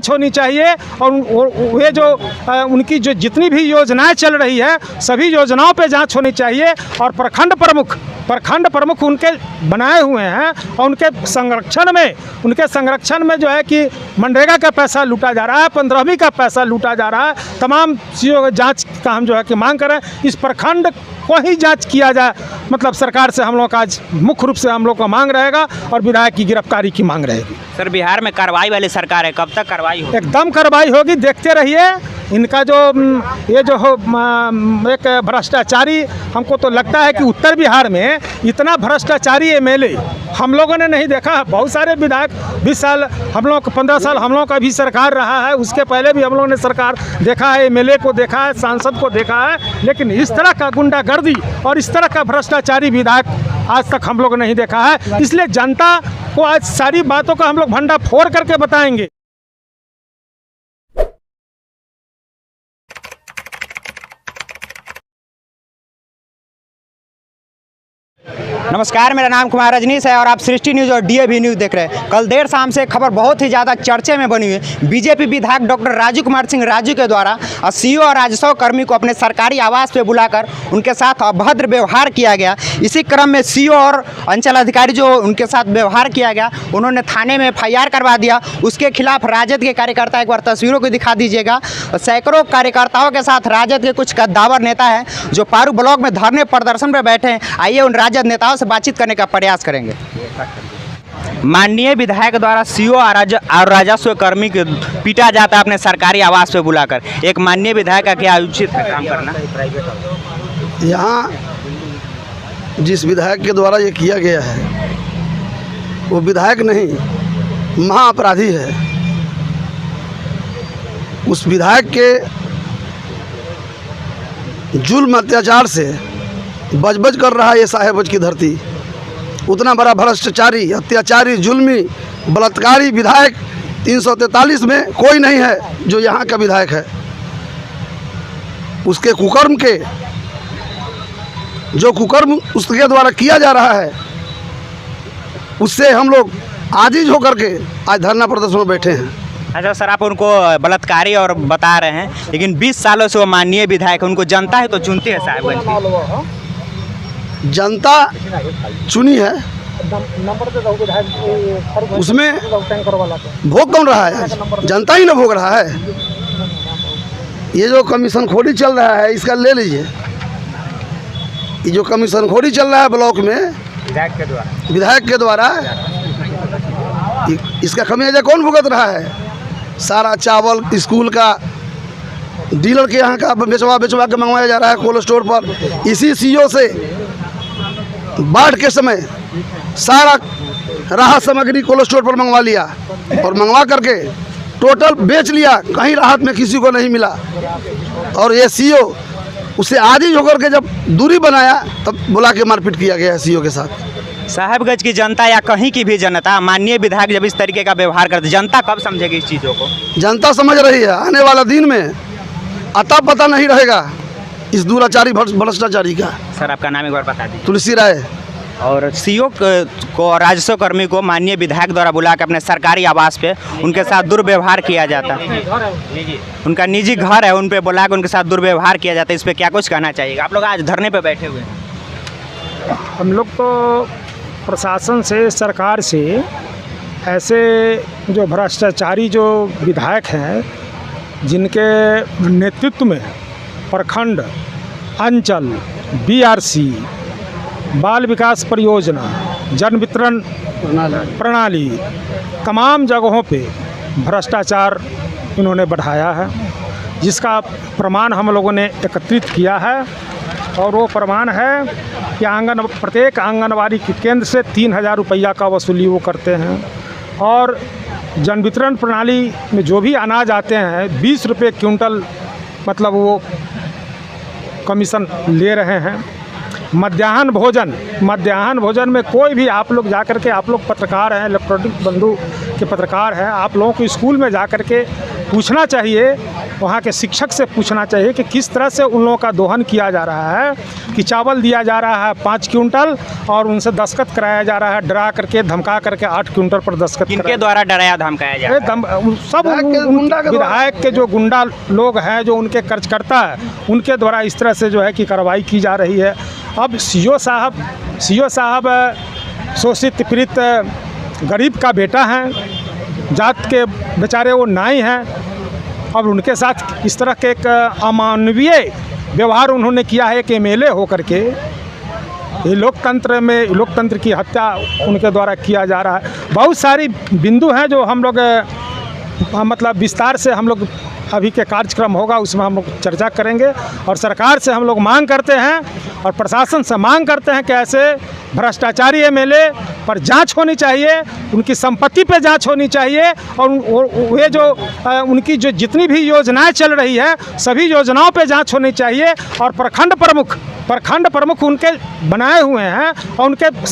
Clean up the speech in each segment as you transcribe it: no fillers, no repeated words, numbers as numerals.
होनी चाहिए और वे जो उनकी जो जितनी भी योजनाएं चल रही है सभी योजनाओं पे जांच होनी चाहिए और प्रखंड प्रमुख उनके बनाए हुए हैं और उनके संरक्षण में जो है कि मनरेगा का पैसा लूटा जा रहा है, 15वीं का पैसा लूटा जा रहा है। तमाम चीज़ों जांच का हम जो है कि मांग करें, इस प्रखंड को ही जांच किया जाए। मतलब सरकार से हम लोग का आज मुख्य रूप से हम लोग का मांग रहेगा और विधायक की गिरफ्तारी की मांग रहेगी। सर बिहार में कार्रवाई वाली सरकार है, कब तक कार्रवाई होगी? एकदम कार्रवाई होगी, देखते रहिए। इनका जो ये जो एक भ्रष्टाचारी, हमको तो लगता है कि उत्तर बिहार में इतना भ्रष्टाचारी एमएलए हम लोगों ने नहीं देखा है। बहुत सारे विधायक 20 साल हम लोग 15 साल हम लोग का भी सरकार रहा है, उसके पहले भी हम लोगों ने सरकार देखा है, एमएलए को देखा है, सांसद को देखा है, लेकिन इस तरह का गुंडागर्दी और इस तरह का भ्रष्टाचारी विधायक आज तक हम लोग नहीं देखा है। इसलिए जनता को आज सारी बातों का हम लोग भंडाफोड़ करके बताएंगे। नमस्कार, मेरा नाम कुमार रजनीश है और आप सृष्टि न्यूज़ और डीएवी न्यूज़ देख रहे हैं। कल देर शाम से खबर बहुत ही ज़्यादा चर्चे में बनी हुई है। बीजेपी विधायक डॉक्टर राजू कुमार सिंह राजू के द्वारा सीओ और राजस्व कर्मी को अपने सरकारी आवास पे बुलाकर उनके साथ अभद्र व्यवहार किया गया। इसी क्रम में सीओ और अंचल अधिकारी जो उनके साथ व्यवहार किया गया, उन्होंने थाने में FIR करवा दिया। उसके खिलाफ राजद के कार्यकर्ता, एक बार तस्वीरों को दिखा दीजिएगा, सैकड़ों कार्यकर्ताओं के साथ राजद के कुछ कद्दावर नेता हैं जो पारू ब्लॉक में धरने प्रदर्शन पर बैठे हैं। आइए उन राजद नेताओं से बातचीत करने का प्रयास करेंगे। माननीय विधायक द्वारा सीओ और राजस्व कर्मी को पीटा जाता है अपने सरकारी आवास पे बुलाकर। एक माननीय विधायक का क्या उचित है काम करना? यहाँ जिस विधायक के द्वारा ये किया गया है वो विधायक नहीं, महाअपराधी है। उस विधायक के जुल्म अत्याचार से बजबज कर रहा है ये साहेबगंज की धरती। उतना बड़ा भ्रष्टाचारी, अत्याचारी, जुल्मी, बलात्कारी विधायक 343 में कोई नहीं है जो यहाँ का विधायक है। उसके कुकर्म के जो कुकर्म उसके द्वारा किया जा रहा है उससे हम लोग आजीज होकर के आज धरना प्रदर्शन में बैठे हैं। अच्छा सर, आप उनको बलात्कारी और बता रहे हैं, लेकिन 20 सालों से वो माननीय विधायक, उनको जनता है तो चुनती है साहेबगंज की। जनता चुनी है, उसमें भोग कौन रहा है? जनता ही ना भोग रहा है। ये जो कमीशन खोरी चल रहा है इसका ले लीजिए। ये जो कमीशन खोरी चल रहा है ब्लॉक में विधायक के द्वारा इसका खमियाजा कौन भुगत रहा है? सारा चावल स्कूल का डीलर के यहाँ का बेचवा के मंगवाया जा रहा है कोल्ड स्टोर पर। इसी सीओ से बाढ़ के समय सारा राहत सामग्री कोल्ड स्टोर पर मंगवा लिया और मंगवा करके टोटल बेच लिया, कहीं राहत में किसी को नहीं मिला। और ये सीओ उससे आजीज होकर के जब दूरी बनाया तब बुला के मारपीट किया गया है सीओ के साथ। साहेबगंज की जनता या कहीं की भी जनता माननीय विधायक जब इस तरीके का व्यवहार करते, जनता कब समझेगी इस चीज़ों को? जनता समझ रही है, आने वाला दिन में अता पता नहीं रहेगा इस दुराचारी भ्रष्टाचारी का। सर आपका नाम एक बार बता दीजिए। तुलसी राय। और सीओ को राजस्व कर्मी को माननीय विधायक द्वारा बुला के अपने सरकारी आवास पे उनके साथ दुर्व्यवहार किया जाता है। उनका निजी घर है, उन पे बुला के उनके साथ दुर्व्यवहार किया जाता है। इस पर क्या कुछ कहना चाहिए? आप लोग आज धरने पे बैठे हुए हैं। हम लोग तो प्रशासन से, सरकार से ऐसे जो भ्रष्टाचारी जो विधायक हैं जिनके नेतृत्व में प्रखंड, अंचल, BRC, बाल विकास परियोजना, जन वितरण प्रणाली, तमाम जगहों पे भ्रष्टाचार इन्होंने बढ़ाया है, जिसका प्रमाण हम लोगों ने एकत्रित किया है। और वो प्रमाण है कि प्रत्येक आंगनबाड़ी केंद्र से 3000 रुपया का वसूली वो करते हैं। और जन वितरण प्रणाली में जो भी अनाज आते हैं 20 रुपये क्विंटल मतलब वो कमीशन ले रहे हैं। मध्याह्न भोजन में कोई भी आप लोग जा कर के, आप लोग पत्रकार हैं, इलेक्ट्रॉनिक बंधु के पत्रकार हैं, आप लोगों को स्कूल में जा कर के पूछना चाहिए, वहाँ के शिक्षक से पूछना चाहिए कि किस तरह से उन लोगों का दोहन किया जा रहा है कि चावल दिया जा रहा है 5 क्विंटल और उनसे दस्तखत कराया जा रहा है, डरा करके धमका करके 8 क्विंटल पर दस्तखत। किनके द्वारा डराया धमकाया जा रहा है? सब विधायक के जो गुंडा लोग हैं, जो उनके कर्जकर्ता है, उनके द्वारा इस तरह से जो है कि कार्रवाई की जा रही है। अब सीओ साहब शोषित पीड़ित गरीब का बेटा हैं, जात के बेचारे वो नाई हैं, अब उनके साथ इस तरह के एक अमानवीय व्यवहार उन्होंने किया है कि एमएलए होकर के ये लोकतंत्र की हत्या उनके द्वारा किया जा रहा है। बहुत सारी बिंदु हैं जो हम लोग मतलब विस्तार से हम लोग अभी के कार्यक्रम होगा उसमें हम लोग चर्चा करेंगे और सरकार से हम लोग मांग करते हैं और प्रशासन से मांग करते हैं कि ऐसे भ्रष्टाचारी एमएलए पर जांच होनी चाहिए, उनकी संपत्ति पे जांच होनी चाहिए और वे जो उनकी जो जितनी भी योजनाएं चल रही है सभी योजनाओं पे जांच होनी चाहिए और प्रखंड प्रमुख उनके बनाए हुए हैं और उनके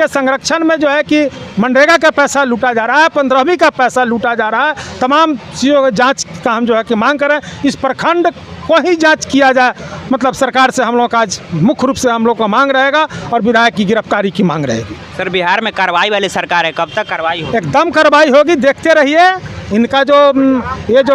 संरक्षण में जो है कि मनरेगा का पैसा लूटा जा रहा है, 15वीं का पैसा लूटा जा रहा है। तमाम चीज़ों जांच का हम जो है कि मांग करें, इस प्रखंड को ही जांच किया जाए। मतलब सरकार से हम लोग का आज मुख्य रूप से हम लोग का मांग रहेगा और विधायक की गिरफ्तारी की मांग रहेगी। सर, बिहार में कार्रवाई वाली सरकार है, कब तक कार्रवाई होगी? एकदम कार्रवाई होगी, देखते रहिए। इनका जो ये जो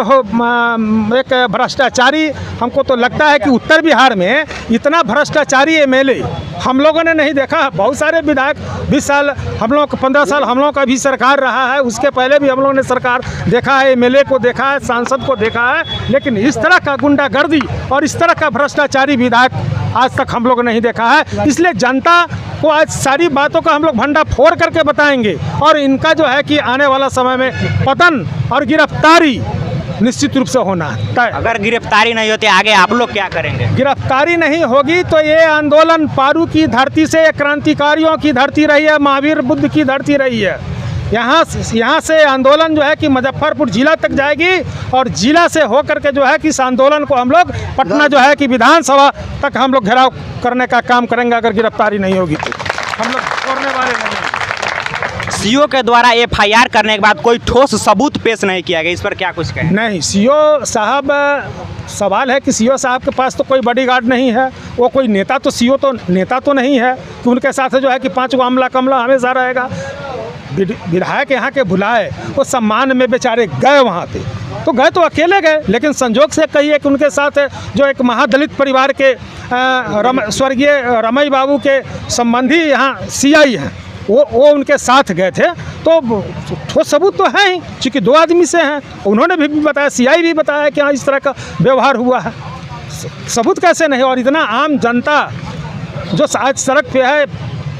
एक भ्रष्टाचारी, हमको तो लगता है कि उत्तर बिहार में इतना भ्रष्टाचारी एमएलए हम लोगों ने नहीं देखा है। बहुत सारे विधायक 20 साल हम लोग 15 साल हम लोगों का भी सरकार रहा है, उसके पहले भी हम लोगों ने सरकार देखा है, एमएलए को देखा है, सांसद को देखा है, लेकिन इस तरह का गुंडागर्दी और इस तरह का भ्रष्टाचारी विधायक आज तक हम लोग नहीं देखा है। इसलिए जनता को आज सारी बातों का हम लोग भंडा फोड़ करके बताएंगे और इनका जो है कि आने वाला समय में पतन और गिरफ्तारी निश्चित रूप से होना है। अगर गिरफ्तारी नहीं होती आगे आप लोग क्या करेंगे? गिरफ्तारी नहीं होगी तो ये आंदोलन पारू की धरती से क्रांतिकारियों की धरती रही है, महावीर बुद्ध की धरती रही है। यहाँ से आंदोलन जो है कि मुजफ्फरपुर जिला तक जाएगी और जिला से होकर के जो है कि इस आंदोलन को हम लोग पटना जो है कि विधानसभा तक हम लोग घेराव करने का काम करेंगे। अगर गिरफ्तारी नहीं होगी तो हम लोग छोड़ने वाले नहीं हैं। सीओ के द्वारा एफआईआर करने के बाद कोई ठोस सबूत पेश नहीं किया गया, इस पर क्या कुछ कहें? नहीं, सीओ साहब, सवाल है कि सीओ साहब के पास तो कोई बॉडीगार्ड नहीं है, वो कोई नेता तो सीओ तो नेता तो नहीं है कि उनके साथ जो है कि 5 अमला कमला हमेशा रहेगा। विधायक यहाँ के बुलाए, वो सम्मान में बेचारे गए वहाँ पे, तो गए तो अकेले गए, लेकिन संजोग से कहिए कि उनके साथ जो एक महादलित परिवार के स्वर्गीय रमई बाबू के संबंधी यहाँ सीआई हैं, वो उनके साथ गए थे। तो सबूत तो है ही, चूँकि 2 आदमी से हैं, उन्होंने भी बताया, सीआई भी बताया कि हाँ इस तरह का व्यवहार हुआ है। सबूत कैसे नहीं? और इतना आम जनता जो आज सड़क पे है,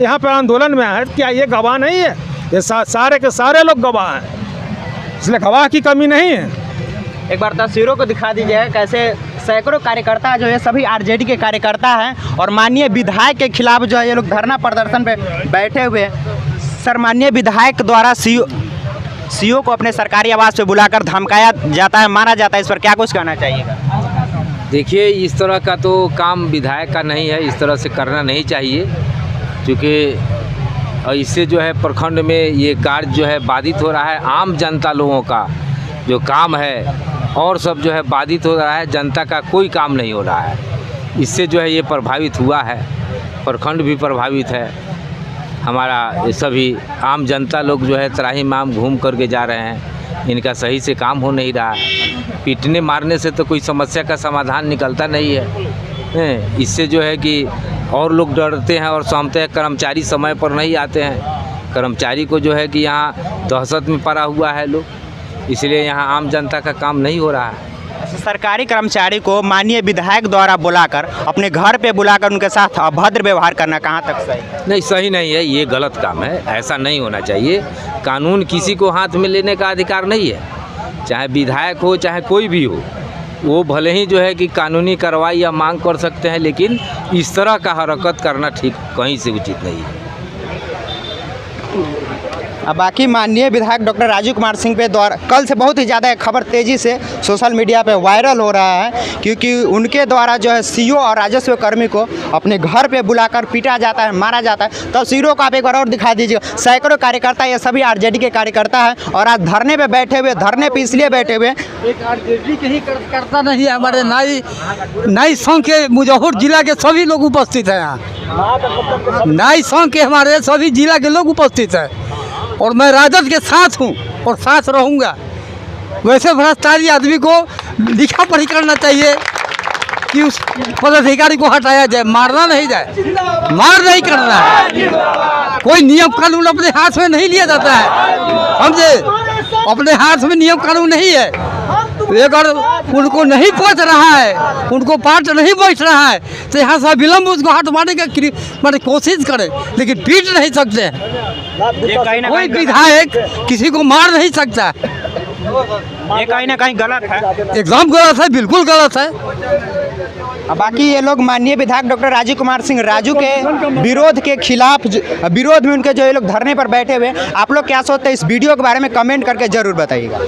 यहाँ पे आंदोलन में है, क्या ये गवाह नहीं है? ये सारे के सारे लोग गवाह हैं, इसलिए गवाह की कमी नहीं है। एक बार तस्वीरों को दिखा दीजिए, कैसे सैकड़ों कार्यकर्ता जो है सभी आरजेडी के कार्यकर्ता हैं और माननीय विधायक के खिलाफ जो है ये लोग धरना प्रदर्शन पे बैठे हुए हैं। सर, माननीय विधायक द्वारा सीओ को अपने सरकारी आवास पे बुलाकर धमकाया जाता है, मारा जाता है, इस पर क्या कुछ कहना चाहिएगा? देखिए, इस तरह का तो काम विधायक का नहीं है, इस तरह से करना नहीं चाहिए, क्योंकि इससे जो है प्रखंड में ये कार्य जो है बाधित हो रहा है। आम जनता लोगों का जो काम है और सब जो है बाधित हो रहा है, जनता का कोई काम नहीं हो रहा है। इससे जो है ये प्रभावित हुआ है, प्रखंड भी प्रभावित है, हमारा सभी आम जनता लोग जो है त्राहिमाम घूम करके जा रहे हैं, इनका सही से काम हो नहीं रहा है। पीटने मारने से तो कोई समस्या का समाधान निकलता नहीं है। इससे जो है कि और लोग डरते हैं और समझते हैं कर्मचारी समय पर नहीं आते हैं। कर्मचारी को जो है कि यहाँ दहशत में पड़ा हुआ है लोग, इसलिए यहाँ आम जनता का काम नहीं हो रहा है। सरकारी कर्मचारी को माननीय विधायक द्वारा बुलाकर अपने घर पे बुलाकर उनके साथ अभद्र व्यवहार करना कहाँ तक सही? नहीं, सही नहीं है, ये गलत काम है, ऐसा नहीं होना चाहिए। कानून किसी को हाथ में लेने का अधिकार नहीं है, चाहे विधायक हो चाहे कोई भी हो, वो भले ही जो है कि कानूनी कार्रवाई या मांग कर सकते हैं, लेकिन इस तरह का हरकत करना ठीक कहीं से उचित नहीं है। अब बाकी माननीय विधायक डॉक्टर राजीव कुमार सिंह पे द्वारा कल से बहुत ही ज़्यादा खबर तेज़ी से सोशल मीडिया पे वायरल हो रहा है, क्योंकि उनके द्वारा जो है सीओ और राजस्व कर्मी को अपने घर पे बुलाकर पीटा जाता है, मारा जाता है। तस्वीरों को आप एक बार और दिखा दीजिएगा। सैकड़ों कार्यकर्ता, ये सभी आरजेडी के कार्यकर्ता हैं और आज धरने पे बैठे हुए, धरने पे इसलिए बैठे हुए, एक आरजेडी के ही करता नहीं है, हमारे नाई संघ के मुजफ्फर जिला के सभी लोग उपस्थित हैं यहाँ। नाई संघ के हमारे सभी जिला के लोग उपस्थित हैं और मैं राजद के साथ हूँ और साथ रहूँगा। वैसे भ्रष्टाचारी आदमी को लिखा पढ़ी करना चाहिए कि उस पदाधिकारी को हटाया जाए, मारना नहीं जाए, मार नहीं करना है। कोई नियम कानून अपने हाथ में नहीं लिया जाता है, समझे, अपने हाथ में नियम कानून नहीं है। अगर उनको नहीं पहुँच रहा है, उनको पार्ट नहीं बैठ रहा है तो यहाँ से विलम्ब उसको हटवाने का मैंने कोशिश करें, लेकिन पीट नहीं सकते हैं। कोई विधायक किसी को मार नहीं सकता। ये कहीं ना कहीं गलत है, एकदम गलत है, बिल्कुल गलत है। अब बाकी ये लोग माननीय विधायक डॉक्टर राजीव कुमार सिंह राजू के विरोध के खिलाफ, विरोध में उनके जो ये लोग धरने पर बैठे हुए, आप लोग क्या सोचते हैं इस वीडियो के बारे में कमेंट करके जरूर बताइएगा।